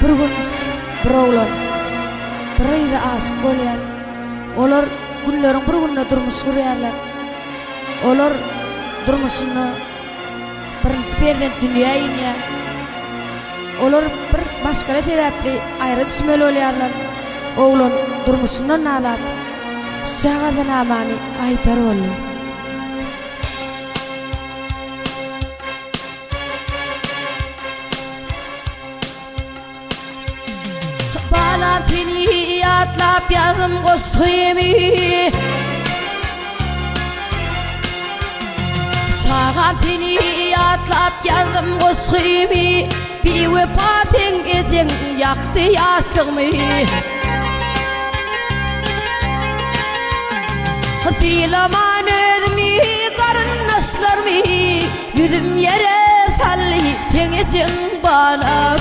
bir gün bir oğlan bir ýyla aşyk bolýar. Olar günleriň bir günine durmuş gurýarlar. Olar durmuşyny birinji perden dünýä inýär. Olar bir başga sebäpli aýry düşmeli bolýarlar. Oğlan durmuşyndan nalap şagadan amany aýtar bolýar. Balam seni atlap yazım goşymy, çağam seni atlap yazım goşymy, bir wepatyň ejeň ýakdy ýaşymy. Filaman özmi garynnaşlarmy, yüzüm yere sally teňejeň balam.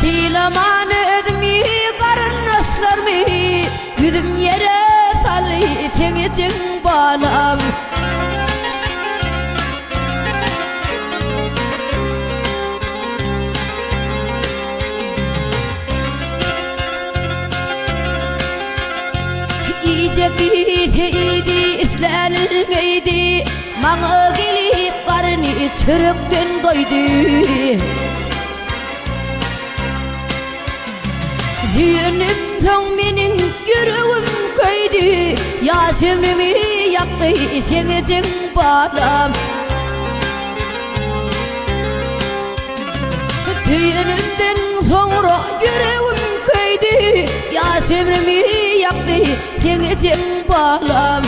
Filaman özmi garynnaşlarmy, yüzüm yere sally teňejeň balam. Ijekidi islenilmeydi, maňa gelip garny çörekden doydy. Ýenim soň meniň ýüregim köýdi, ýaşymymy ýakdy teňejeň balam. Ýenimden soňra ýüregim köýdi, ýaşymymy ýakdy teňejeň balam.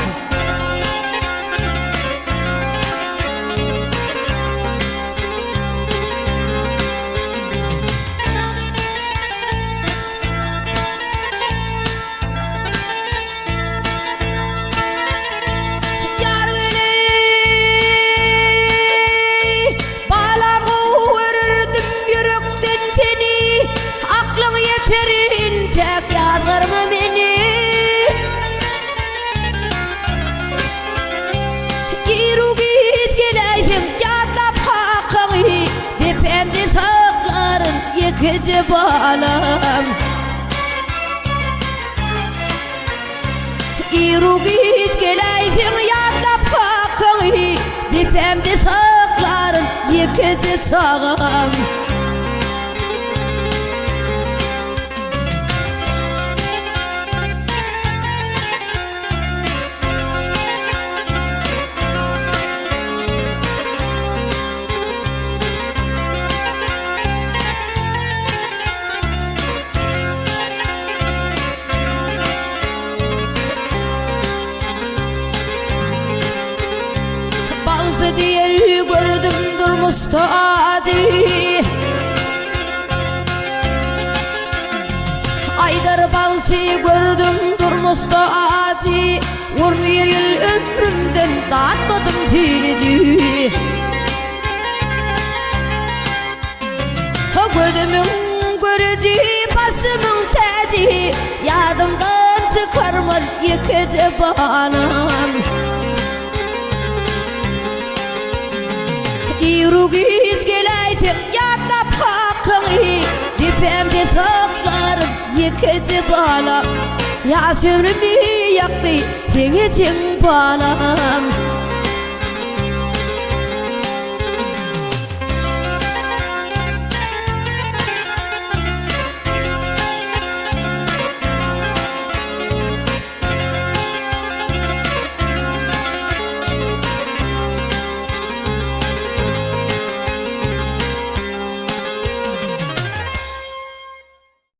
Gece balam İrugit gelaydim yadlap kakıy, dipemde saklarım yekece çağam. Diğer gördüm durmuşta adi, Aydar bağısı gördüm durmuşta adi, on yıl ömrümden dağıtmadım hici. Gözümün görücü basımın teci, yadımdan çıkarmar yekece balam. Yürügit gelaydim yadlap kakıy, dipemde saklarım yekece balam. Ýaşymymy ýakdy teňejeň balam.